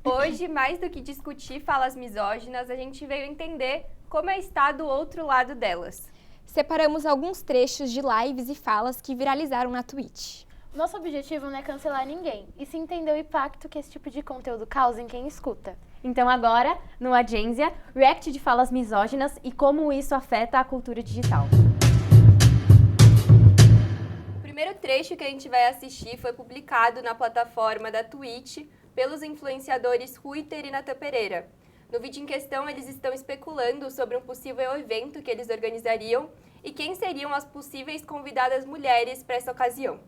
Hoje, mais do que discutir falas misóginas, a gente veio entender como é estar do outro lado delas. Separamos alguns trechos de lives e falas que viralizaram na Twitch. Nosso objetivo não é cancelar ninguém, e sim entender o impacto que esse tipo de conteúdo causa em quem escuta. Então agora, no Agência, react de falas misóginas e como isso afeta a cultura digital. O primeiro trecho que a gente vai assistir foi publicado na plataforma da Twitch pelos influenciadores Ruiter e Natan Pereira. No vídeo em questão, eles estão especulando sobre um possível evento que eles organizariam e quem seriam as possíveis convidadas mulheres para essa ocasião.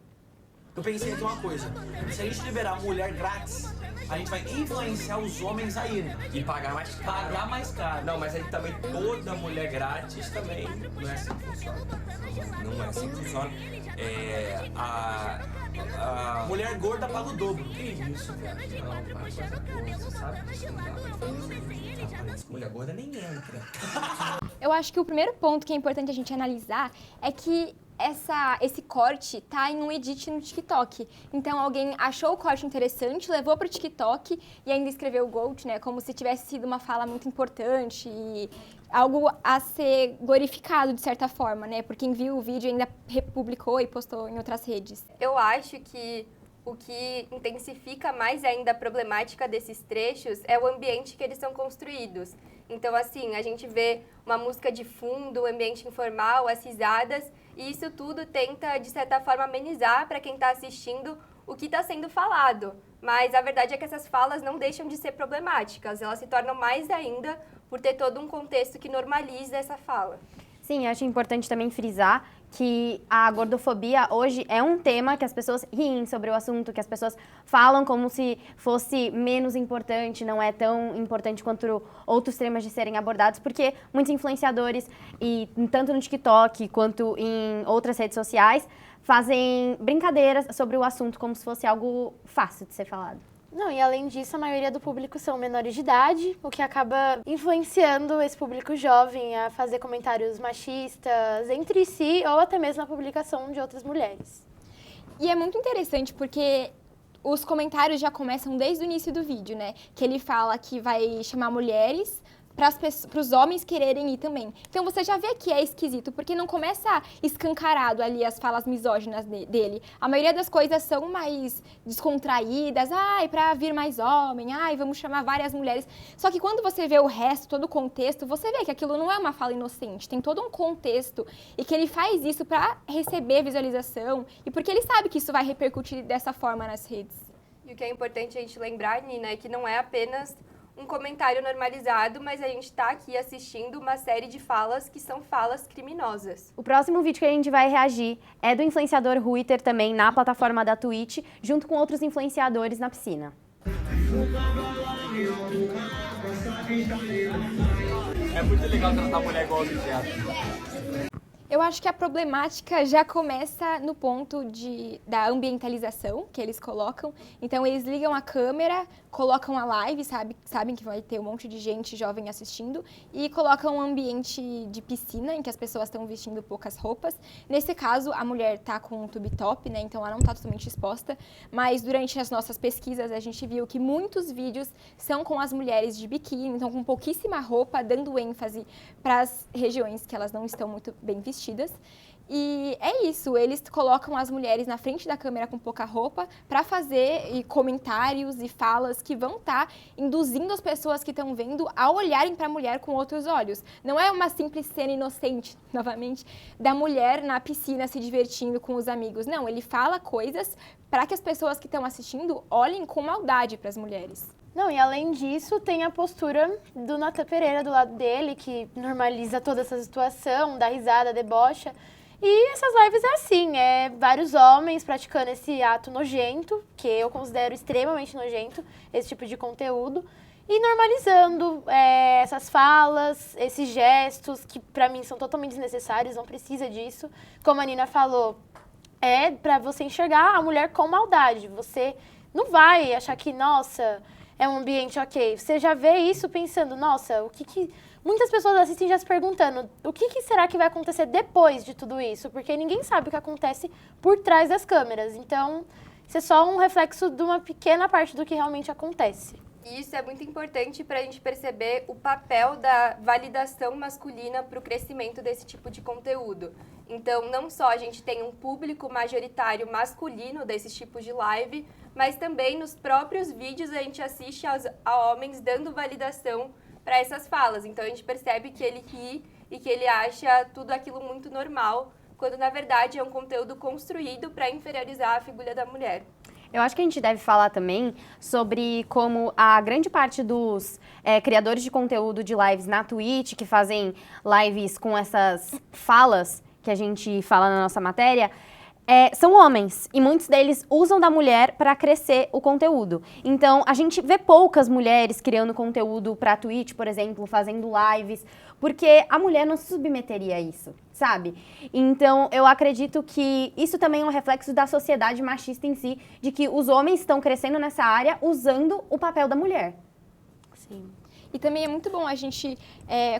Eu pensei aqui uma coisa, se a gente liberar mulher grátis, a gente vai influenciar os homens a irem. E pagar mais caro. Pagar mais caro. Não, mas aí também toda mulher grátis também não é assim que funciona. Não é assim que funciona. A mulher gorda paga o dobro. Que isso, velho? Não, faz coisa boa, você sabe disso, não dá pra fazer. Mulher gorda nem entra. Eu acho que o primeiro ponto que é importante a gente analisar é que esse corte tá em um edit no TikTok. Então alguém achou o corte interessante, levou pro TikTok e ainda escreveu GOAT, né? Como se tivesse sido uma fala muito importante e algo a ser glorificado de certa forma, né? Por quem viu o vídeo ainda republicou e postou em outras redes. Eu acho que o que intensifica mais ainda a problemática desses trechos é o ambiente que eles são construídos. Então, assim, a gente vê uma música de fundo, um ambiente informal, as risadas, e isso tudo tenta, de certa forma, amenizar para quem está assistindo o que está sendo falado. Mas a verdade é que essas falas não deixam de ser problemáticas, elas se tornam mais ainda por ter todo um contexto que normaliza essa fala. Sim, acho importante também frisar que a gordofobia hoje é um tema que as pessoas riem sobre o assunto, que as pessoas falam como se fosse menos importante, não é tão importante quanto outros temas de serem abordados, porque muitos influenciadores, e tanto no TikTok quanto em outras redes sociais, fazem brincadeiras sobre o assunto como se fosse algo fácil de ser falado. Não, e além disso, a maioria do público são menores de idade, o que acaba influenciando esse público jovem a fazer comentários machistas entre si ou até mesmo na publicação de outras mulheres. E é muito interessante porque os comentários já começam desde o início do vídeo, né? Que ele fala que vai chamar mulheres para os homens quererem ir também. Então você já vê que é esquisito, porque não começa escancarado ali as falas misóginas dele. A maioria das coisas são mais descontraídas, para vir mais homem, vamos chamar várias mulheres. Só que quando você vê o resto, todo o contexto, você vê que aquilo não é uma fala inocente, tem todo um contexto e que ele faz isso para receber visualização e porque ele sabe que isso vai repercutir dessa forma nas redes. E o que é importante a gente lembrar, Nina, é que não é apenas um comentário normalizado, mas a gente está aqui assistindo uma série de falas que são falas criminosas. O próximo vídeo que a gente vai reagir é do influenciador Ruiter também na plataforma da Twitch, junto com outros influenciadores na piscina. É muito legal tratar a mulher igual objeto. Eu acho que a problemática já começa no ponto da ambientalização que eles colocam. Então, eles ligam a câmera, colocam a live, sabem que vai ter um monte de gente jovem assistindo, e colocam um ambiente de piscina, em que as pessoas estão vestindo poucas roupas. Nesse caso, a mulher está com um tube top, né? Então, ela não está totalmente exposta. Mas, durante as nossas pesquisas, a gente viu que muitos vídeos são com as mulheres de biquíni, então com pouquíssima roupa, dando ênfase para as regiões que elas não estão muito bem vestidas. E é isso, eles colocam as mulheres na frente da câmera com pouca roupa para fazer comentários e falas que vão estar induzindo as pessoas que estão vendo a olharem para a mulher com outros olhos. Não é uma simples cena inocente, novamente, da mulher na piscina se divertindo com os amigos. Não, ele fala coisas para que as pessoas que estão assistindo olhem com maldade para as mulheres. Não, e além disso, tem a postura do Natan Pereira do lado dele, que normaliza toda essa situação, dá risada, debocha. E essas lives é assim, vários homens praticando esse ato nojento, que eu considero extremamente nojento, esse tipo de conteúdo, e normalizando essas falas, esses gestos, que pra mim são totalmente desnecessários, não precisa disso. Como a Nina falou, é pra você enxergar a mulher com maldade. Você não vai achar que, nossa, é um ambiente ok. Você já vê isso pensando, nossa, o que... Muitas pessoas assistem já se perguntando, o que será que vai acontecer depois de tudo isso? Porque ninguém sabe o que acontece por trás das câmeras. Então, isso é só um reflexo de uma pequena parte do que realmente acontece. E isso é muito importante para a gente perceber o papel da validação masculina para o crescimento desse tipo de conteúdo. Então, não só a gente tem um público majoritário masculino desses tipos de live, mas também nos próprios vídeos a gente assiste a homens dando validação para essas falas. Então, a gente percebe que ele ri e que ele acha tudo aquilo muito normal, quando na verdade é um conteúdo construído para inferiorizar a figura da mulher. Eu acho que a gente deve falar também sobre como a grande parte dos criadores de conteúdo de lives na Twitch, que fazem lives com essas falas que a gente fala na nossa matéria, são homens. E muitos deles usam da mulher para crescer o conteúdo. Então, a gente vê poucas mulheres criando conteúdo para Twitch, por exemplo, fazendo lives, porque a mulher não se submeteria a isso, sabe? Então, eu acredito que isso também é um reflexo da sociedade machista em si, de que os homens estão crescendo nessa área usando o papel da mulher. Sim. E também é muito bom a gente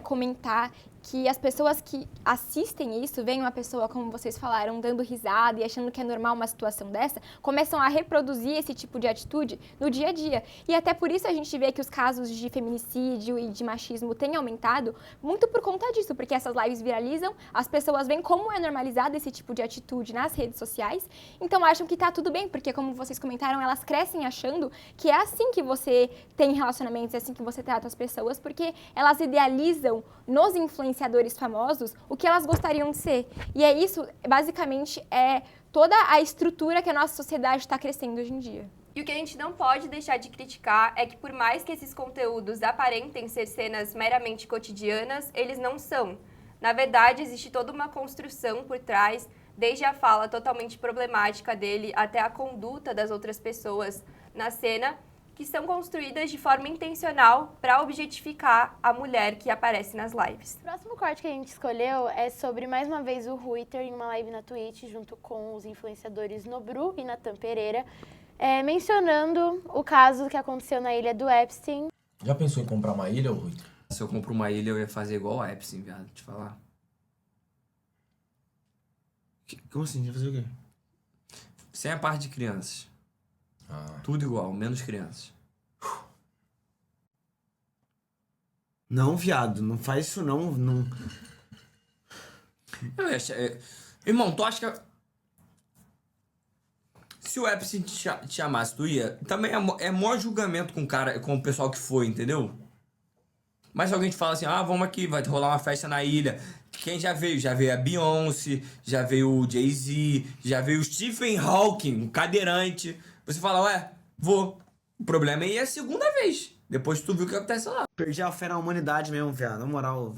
comentar que as pessoas que assistem isso, veem uma pessoa, como vocês falaram, dando risada e achando que é normal uma situação dessa, começam a reproduzir esse tipo de atitude no dia a dia. E até por isso a gente vê que os casos de feminicídio e de machismo têm aumentado, muito por conta disso, porque essas lives viralizam, as pessoas veem como é normalizado esse tipo de atitude nas redes sociais, então acham que tá tudo bem, porque como vocês comentaram, elas crescem achando que é assim que você tem relacionamentos, é assim que você trata as pessoas, porque elas idealizam nos influenciadores famosos o que elas gostariam de ser. E é isso, basicamente, é toda a estrutura que a nossa sociedade está crescendo hoje em dia. E o que a gente não pode deixar de criticar é que por mais que esses conteúdos aparentem ser cenas meramente cotidianas, eles não são. Na verdade, existe toda uma construção por trás, desde a fala totalmente problemática dele até a conduta das outras pessoas na cena, que são construídas de forma intencional para objetificar a mulher que aparece nas lives. O próximo corte que a gente escolheu é sobre, mais uma vez, o Ruiter em uma live na Twitch, junto com os influenciadores Nobru e Natan Pereira, mencionando o caso que aconteceu na ilha do Epstein. Já pensou em comprar uma ilha, Rui? Se eu compro uma ilha, eu ia fazer igual a Epstein, viado, te falar. Como assim? Ia fazer o quê? Sem a parte de crianças. Tudo igual, menos crianças. Não, viado, não faz isso não. Irmão, tu acha que... Se o Epstein te chamasse, tu ia? Também é maior julgamento com o pessoal que foi, entendeu? Mas se alguém te fala assim, vamos aqui, vai rolar uma festa na ilha. Quem já veio? Já veio a Beyoncé, já veio o Jay-Z, já veio o Stephen Hawking, o cadeirante. Você fala, vou. O problema é ir a segunda vez. Depois tu viu o que acontece lá. Perdi a fé na humanidade mesmo, viado. Na moral,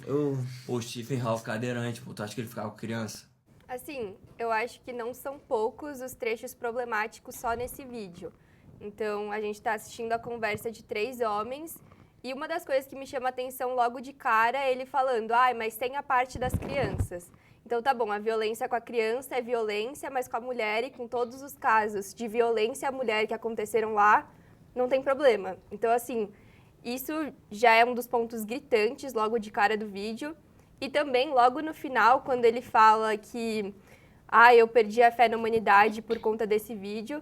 O Stephen Hawking, cadeirante, pô. Tu acha que ele ficava com criança? Assim, eu acho que não são poucos os trechos problemáticos só nesse vídeo. Então, a gente está assistindo a conversa de 3 homens e uma das coisas que me chama a atenção logo de cara é ele falando, mas tem a parte das crianças. Então, tá bom, a violência com a criança é violência, mas com a mulher e com todos os casos de violência à mulher que aconteceram lá, não tem problema. Então, assim, isso já é um dos pontos gritantes logo de cara do vídeo. E também, logo no final, quando ele fala que eu perdi a fé na humanidade por conta desse vídeo,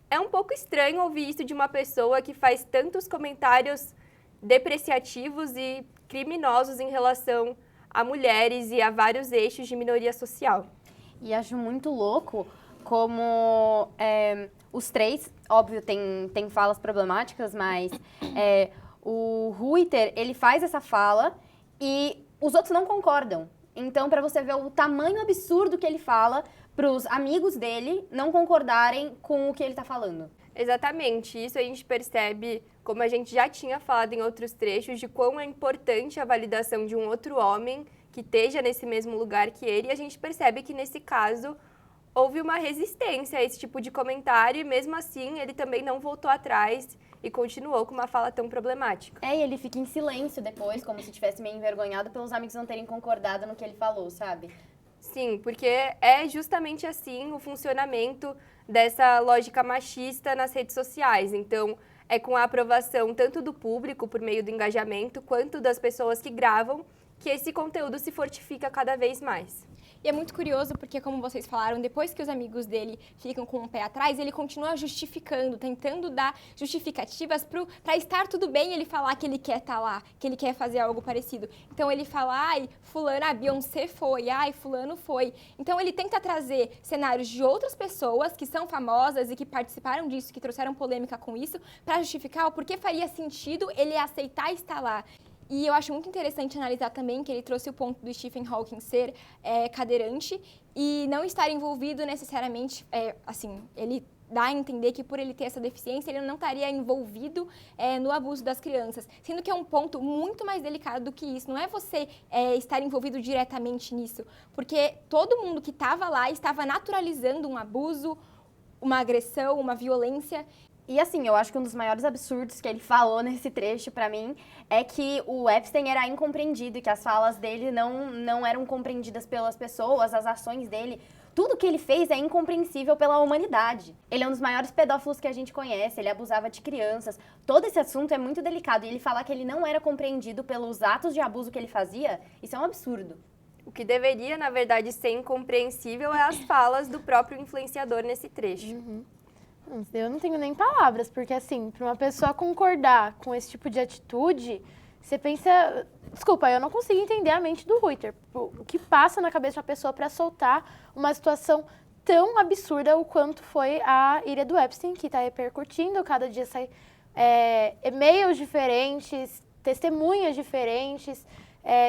é um pouco estranho ouvir isso de uma pessoa que faz tantos comentários depreciativos e criminosos em relação a mulheres e a vários eixos de minoria social. E acho muito louco como os 3, óbvio, tem falas problemáticas, mas o Ruiter, ele faz essa fala e os outros não concordam. Então, para você ver o tamanho absurdo que ele fala, para os amigos dele não concordarem com o que ele está falando. Exatamente, isso a gente percebe, como a gente já tinha falado em outros trechos, de quão é importante a validação de um outro homem que esteja nesse mesmo lugar que ele, e a gente percebe que nesse caso houve uma resistência a esse tipo de comentário e mesmo assim ele também não voltou atrás e continuou com uma fala tão problemática. E ele fica em silêncio depois, como se tivesse meio envergonhado pelos amigos não terem concordado no que ele falou, sabe? Sim, porque é justamente assim o funcionamento dessa lógica machista nas redes sociais. Então, é com a aprovação tanto do público, por meio do engajamento, quanto das pessoas que gravam, que esse conteúdo se fortifica cada vez mais. E é muito curioso porque, como vocês falaram, depois que os amigos dele ficam com o pé atrás, ele continua justificando, tentando dar justificativas para estar tudo bem ele falar que ele quer estar lá, que ele quer fazer algo parecido. Então ele fala, ai, fulano, a Beyoncé foi, ai, fulano foi. Então ele tenta trazer cenários de outras pessoas que são famosas e que participaram disso, que trouxeram polêmica com isso, para justificar o porquê faria sentido ele aceitar estar lá. E eu acho muito interessante analisar também que ele trouxe o ponto do Stephen Hawking ser cadeirante e não estar envolvido necessariamente, assim, ele dá a entender que por ele ter essa deficiência, ele não estaria envolvido no abuso das crianças. Sendo que é um ponto muito mais delicado do que isso. Não é você estar envolvido diretamente nisso, porque todo mundo que estava lá estava naturalizando um abuso, uma agressão, uma violência. E assim, eu acho que um dos maiores absurdos que ele falou nesse trecho, pra mim, é que o Epstein era incompreendido e que as falas dele não eram compreendidas pelas pessoas, as ações dele. Tudo que ele fez é incompreensível pela humanidade. Ele é um dos maiores pedófilos que a gente conhece, ele abusava de crianças. Todo esse assunto é muito delicado e ele falar que ele não era compreendido pelos atos de abuso que ele fazia, isso é um absurdo. O que deveria, na verdade, ser incompreensível é as falas do próprio influenciador nesse trecho. Eu não tenho nem palavras, porque assim, para uma pessoa concordar com esse tipo de atitude, você pensa... Desculpa, eu não consigo entender a mente do Reuter. O que passa na cabeça de uma pessoa para soltar uma situação tão absurda o quanto foi a ilha do Epstein, que está repercutindo, cada dia sai e-mails diferentes, testemunhas diferentes,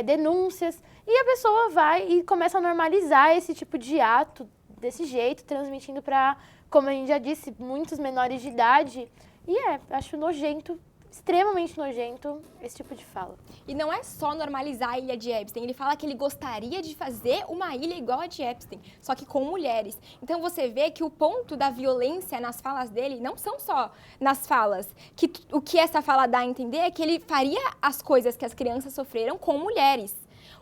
denúncias, e a pessoa vai e começa a normalizar esse tipo de ato desse jeito, transmitindo para, como a gente já disse, muitos menores de idade. E acho nojento, extremamente nojento esse tipo de fala. E não é só normalizar a ilha de Epstein, ele fala que ele gostaria de fazer uma ilha igual a de Epstein, só que com mulheres. Então você vê que o ponto da violência nas falas dele não são só nas falas, que o que essa fala dá a entender é que ele faria as coisas que as crianças sofreram com mulheres.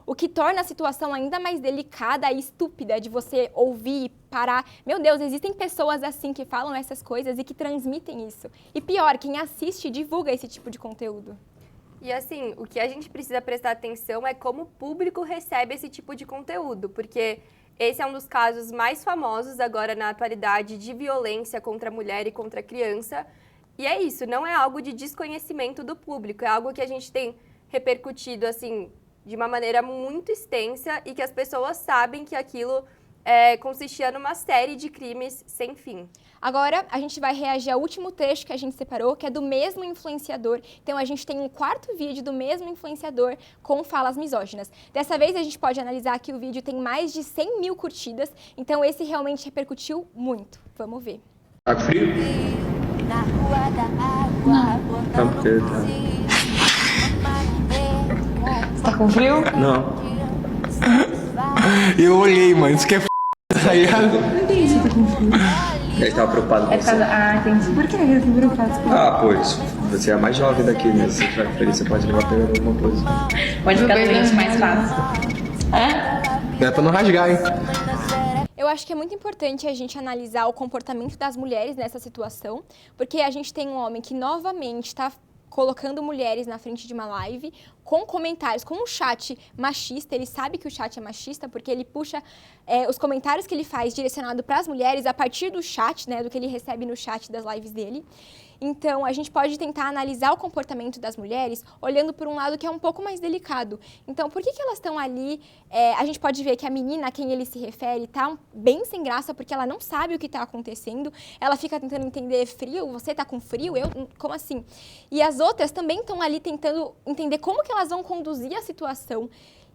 O que torna a situação ainda mais delicada e estúpida de você ouvir e parar. Meu Deus, existem pessoas assim que falam essas coisas e que transmitem isso. E pior, quem assiste divulga esse tipo de conteúdo. E assim, o que a gente precisa prestar atenção é como o público recebe esse tipo de conteúdo, porque esse é um dos casos mais famosos agora na atualidade de violência contra a mulher e contra a criança. E é isso, não é algo de desconhecimento do público, é algo que a gente tem repercutido assim de uma maneira muito extensa e que as pessoas sabem que aquilo consistia numa série de crimes sem fim. Agora, a gente vai reagir ao último trecho que a gente separou, que é do mesmo influenciador. Então, a gente tem um quarto vídeo do mesmo influenciador com falas misóginas. Dessa vez, a gente pode analisar que o vídeo tem mais de 100 mil curtidas, então esse realmente repercutiu muito. Vamos ver. Tá frio? Na rua da água, botando Tá com frio? Não. Eu olhei, mano, isso que é tá ligado? Não entendi se tá com frio. Ele tava preocupado com você. Entendi. Por que ele tá preocupado? Pois, você é a mais jovem daqui, né? Se tiver feliz, você pode levar pegando alguma coisa. Pode ficar doente mais fácil. É pra não rasgar, hein? Eu acho que é muito importante a gente analisar o comportamento das mulheres nessa situação, porque a gente tem um homem que novamente está colocando mulheres na frente de uma live com comentários, com um chat machista. Ele sabe que o chat é machista porque ele puxa os comentários que ele faz direcionado para as mulheres a partir do chat, né, do que ele recebe no chat das lives dele. Então, a gente pode tentar analisar o comportamento das mulheres olhando por um lado que é um pouco mais delicado. Então, por que elas estão ali? A gente pode ver que a menina a quem ele se refere está bem sem graça porque ela não sabe o que está acontecendo. Ela fica tentando entender frio, você está com frio? Como assim? E as outras também estão ali tentando entender como que elas vão conduzir a situação.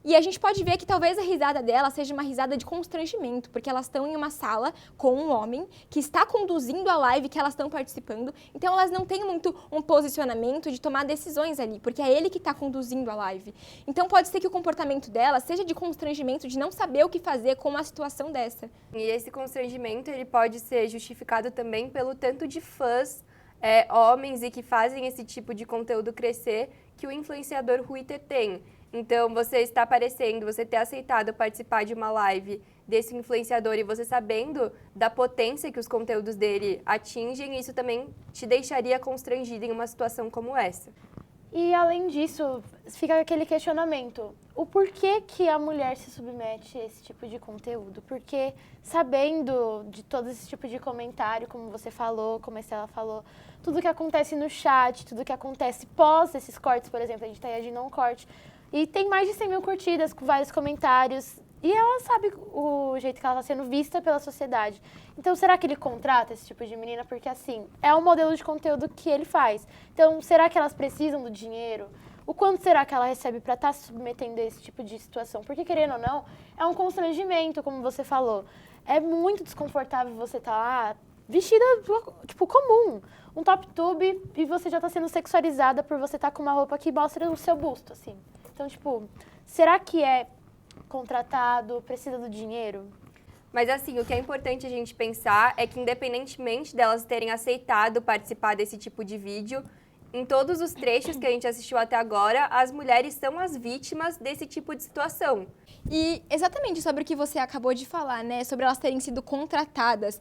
E a gente pode ver que talvez a risada dela seja uma risada de constrangimento, porque elas estão em uma sala com um homem que está conduzindo a live que elas estão participando, então elas não têm muito um posicionamento de tomar decisões ali, porque é ele que está conduzindo a live. Então pode ser que o comportamento dela seja de constrangimento, de não saber o que fazer com uma situação dessa. E esse constrangimento ele pode ser justificado também pelo tanto de fãs, homens e que fazem esse tipo de conteúdo crescer que o influenciador Reuter tem. Então, você está aparecendo, você ter aceitado participar de uma live desse influenciador e você sabendo da potência que os conteúdos dele atingem, isso também te deixaria constrangido em uma situação como essa. E além disso, fica aquele questionamento. O porquê que a mulher se submete a esse tipo de conteúdo? Porque sabendo de todo esse tipo de comentário, como você falou, como a Estela falou, tudo que acontece no chat, tudo que acontece pós esses cortes, por exemplo, a gente tá reagindo a um corte, e tem mais de 100 mil curtidas com vários comentários, e ela sabe o jeito que ela está sendo vista pela sociedade. Então, será que ele contrata esse tipo de menina? Porque, assim, é um modelo de conteúdo que ele faz. Então, será que elas precisam do dinheiro? O quanto será que ela recebe para estar se submetendo a esse tipo de situação? Porque, querendo ou não, é um constrangimento, como você falou. É muito desconfortável você estar lá vestida, tipo, comum. Um top tube e você já está sendo sexualizada por você estar com uma roupa que mostra o seu busto, assim. Então, tipo, será que é contratado, precisa do dinheiro? Mas assim, o que é importante a gente pensar é que independentemente delas terem aceitado participar desse tipo de vídeo, em todos os trechos que a gente assistiu até agora, as mulheres são as vítimas desse tipo de situação. E exatamente sobre o que você acabou de falar, né? Sobre elas terem sido contratadas.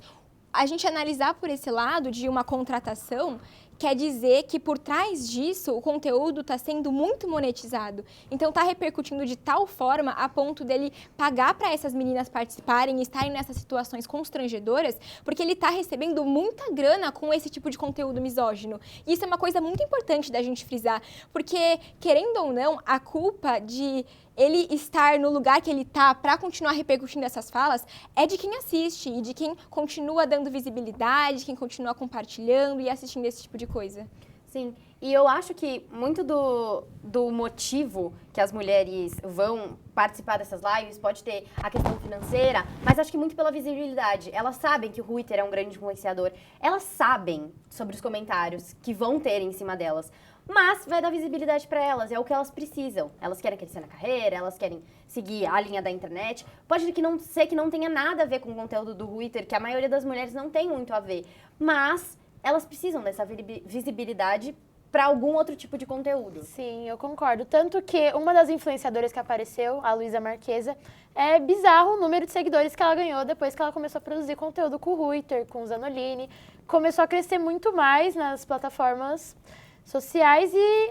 A gente analisar por esse lado de uma contratação quer dizer que por trás disso o conteúdo está sendo muito monetizado. Então está repercutindo de tal forma a ponto dele pagar para essas meninas participarem e estarem nessas situações constrangedoras, porque ele está recebendo muita grana com esse tipo de conteúdo misógino. E isso é uma coisa muito importante da gente frisar, porque, querendo ou não, a culpa de ele estar no lugar que ele tá para continuar repercutindo essas falas é de quem assiste e de quem continua dando visibilidade, quem continua compartilhando e assistindo esse tipo de coisa. Sim, e eu acho que muito do motivo que as mulheres vão participar dessas lives pode ter a questão financeira, mas acho que muito pela visibilidade. Elas sabem que o Twitter é um grande influenciador, elas sabem sobre os comentários que vão ter em cima delas. Mas vai dar visibilidade para elas, é o que elas precisam. Elas querem crescer na carreira, elas querem seguir a linha da internet. Pode ser que não tenha nada a ver com o conteúdo do Twitter, que a maioria das mulheres não tem muito a ver. Mas elas precisam dessa visibilidade para algum outro tipo de conteúdo. Sim, eu concordo. Tanto que uma das influenciadoras que apareceu, a Luísa Marquesa, é bizarro o número de seguidores que ela ganhou depois que ela começou a produzir conteúdo com o Twitter, com o Zanolini. Começou a crescer muito mais nas plataformas sociais e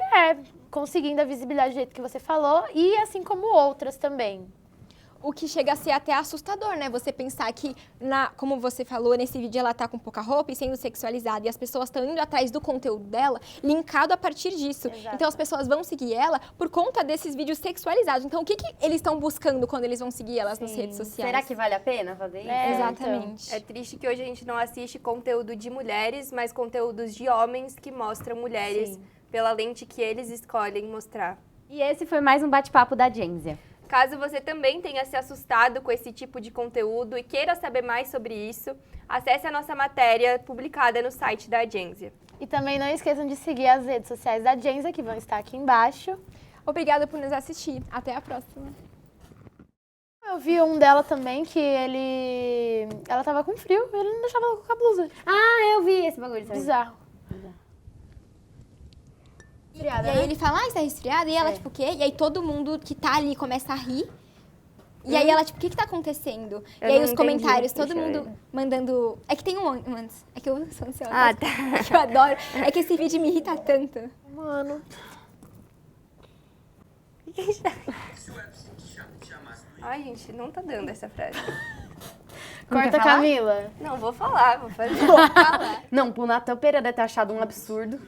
conseguindo a visibilidade do jeito que você falou e assim como outras também. O que chega a ser até assustador, né? Você pensar que, como você falou, nesse vídeo ela tá com pouca roupa e sendo sexualizada e as pessoas estão indo atrás do conteúdo dela, linkado a partir disso. Exato. Então as pessoas vão seguir ela por conta desses vídeos sexualizados. Então o que eles estão buscando quando eles vão seguir elas nas redes sociais? Será que vale a pena fazer isso? Exatamente. Então, é triste que hoje a gente não assiste conteúdo de mulheres, mas conteúdos de homens que mostram mulheres pela lente que eles escolhem mostrar. E esse foi mais um bate-papo da Genzia. Caso você também tenha se assustado com esse tipo de conteúdo e queira saber mais sobre isso, acesse a nossa matéria publicada no site da Agência. E também não esqueçam de seguir as redes sociais da Agência, que vão estar aqui embaixo. Obrigada por nos assistir. Até a próxima. Eu vi um dela também que ela tava com frio e ele não deixava ela colocar a blusa. Ah, eu vi esse bagulho também. Bizarro. E aí ele fala, você tá resfriada? E ela, tipo, o quê? E aí todo mundo que tá ali começa a rir. E aí ela, tipo, o que tá acontecendo? Eu e aí não os entendi. comentários, todo Deixa eu mundo mandando... É que tem um antes. É que eu sou ansiosa. Ah, tá. É que eu adoro. É que esse vídeo me irrita tanto. Mano. Ai, gente, não tá dando essa frase. Corta, Camila. Não, vou falar, vou fazer. Vou falar. Não, pro Natan Pereira deve ter achado um absurdo.